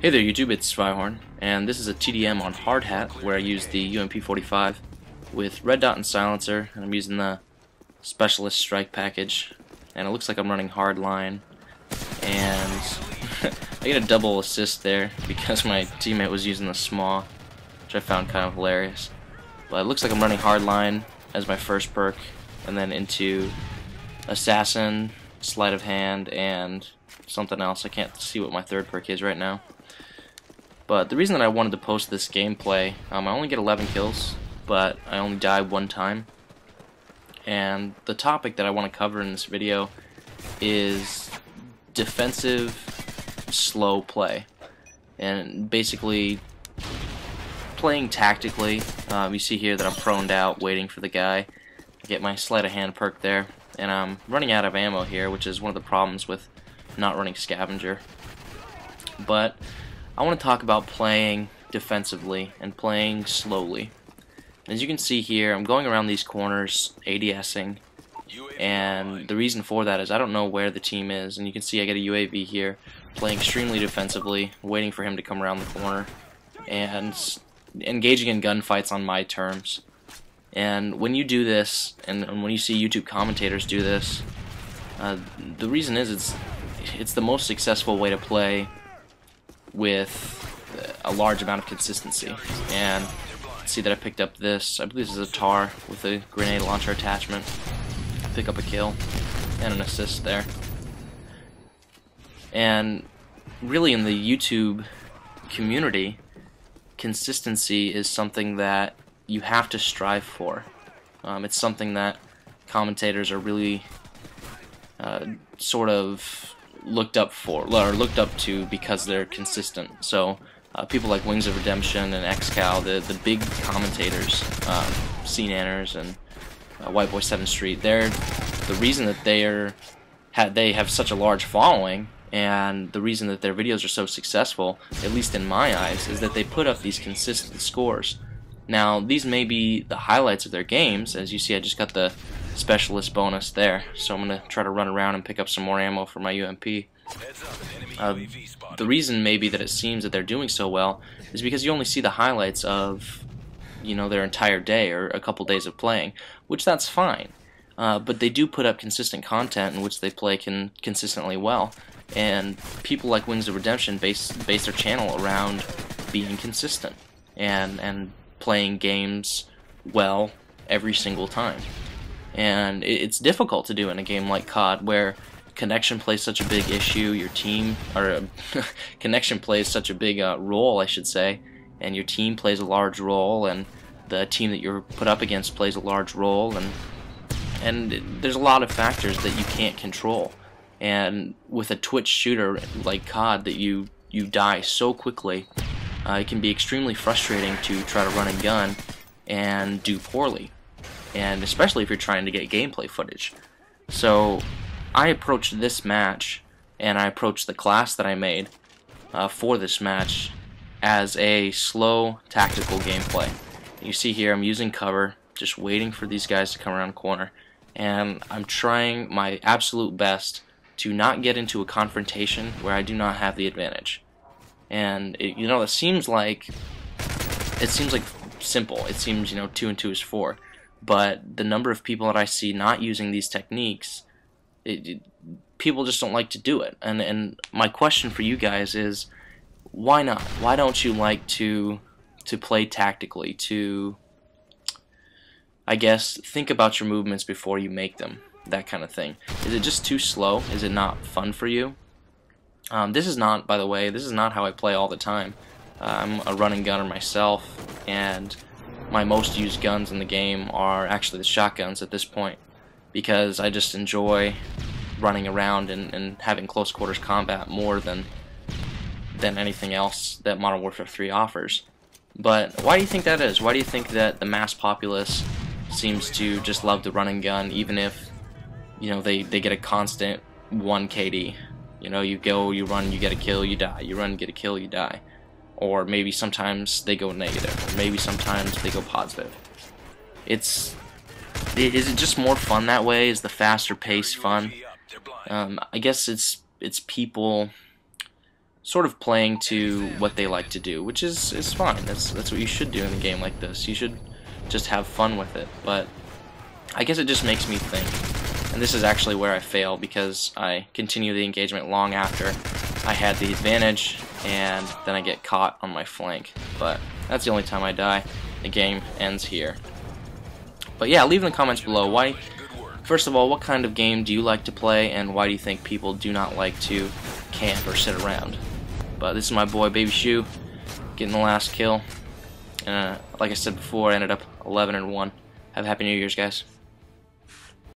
Hey there YouTube, it's Zweihorne, and this is a TDM on Hardhat where I use the UMP45 with red dot and silencer, and I'm using the specialist strike package, and it looks like I'm running hardline, and I get a double assist there because my teammate was using the SMAW, which I found kind of hilarious. But it looks like I'm running hardline as my first perk, and then into assassin, sleight of hand, and something else. I can't see what my third perk is right now. But the reason that I wanted to post this gameplay, I only get 11 kills, but I only die one time. And the topic that I want to cover in this video is defensive slow play. And basically playing tactically. You see here that I'm proned out waiting for the guy. I get my sleight of hand perk there. And I'm running out of ammo here, which is one of the problems with not running scavenger. But I want to talk about playing defensively and playing slowly. As you can see here, I'm going around these corners ADSing, and the reason for that is I don't know where the team is, and you can see I get a UAV here, playing extremely defensively, waiting for him to come around the corner, and engaging in gunfights on my terms. And when you do this, and when you see YouTube commentators do this, the reason is it's the most successful way to play with a large amount of consistency. And see that I picked up this, I believe this is a TAR with a grenade launcher attachment. Pick up a kill and an assist there. And really in the YouTube community, consistency is something that you have to strive for. It's something that commentators are really sort of looked up to because they're consistent. So people like Wings of Redemption and XCal, the big commentators, CNanners and White Boy 7th Street, the reason that they have such a large following, and the reason that their videos are so successful, at least in my eyes, is that they put up these consistent scores. Now, these may be the highlights of their games. As you see, I just got the specialist bonus there, so I'm going to try to run around and pick up some more ammo for my UMP. The reason maybe that it seems that they're doing so well is because you only see the highlights of, you know, their entire day or a couple days of playing, which that's fine. But they do put up consistent content in which they play consistently well, and people like Wings of Redemption base their channel around being consistent and playing games well every single time. And it's difficult to do in a game like COD where connection plays such a big issue, your team, or connection plays such a big role, I should say, and your team plays a large role, and the team that you're put up against plays a large role, and there's a lot of factors that you can't control. And with a Twitch shooter like COD that you die so quickly, it can be extremely frustrating to try to run and gun and do poorly, and especially if you're trying to get gameplay footage. So I approached this match, and I approached the class that I made for this match as a slow tactical gameplay. You see here I'm using cover, just waiting for these guys to come around the corner, and I'm trying my absolute best to not get into a confrontation where I do not have the advantage. And it seems like simple. It seems 2 and 2 is 4, but the number of people that I see not using these techniques, people just don't like to do it. And my question for you guys is, why not? Why don't you like to play tactically? To, I guess, think about your movements before you make them. That kind of thing. Is it just too slow? Is it not fun for you? This is not, by the way, this is not how I play all the time. I'm a running gunner myself, and my most used guns in the game are actually the shotguns at this point, because I just enjoy running around and having close quarters combat more than anything else that Modern Warfare 3 offers. But why do you think that is? Why do you think that the mass populace seems to just love the run and gun, even if they get a constant 1 KD? You go, you run, you get a kill, you die. You run, get a kill, you die. Or maybe sometimes they go negative, or maybe sometimes they go positive. Is it just more fun that way? Is the faster pace fun? I guess it's people sort of playing to what they like to do, which is fine. That's what you should do in a game like this. You should just have fun with it. But I guess it just makes me think. And this is actually where I fail, because I continue the engagement long after I had the advantage, and then I get caught on my flank. But that's the only time I die. The game ends here. But yeah, leave in the comments below, first of all, what kind of game do you like to play, and why do you think people do not like to camp or sit around? But this is my boy Baby Shoe getting the last kill. And like I said before, I ended up 11-1. Have a happy New Year's, guys.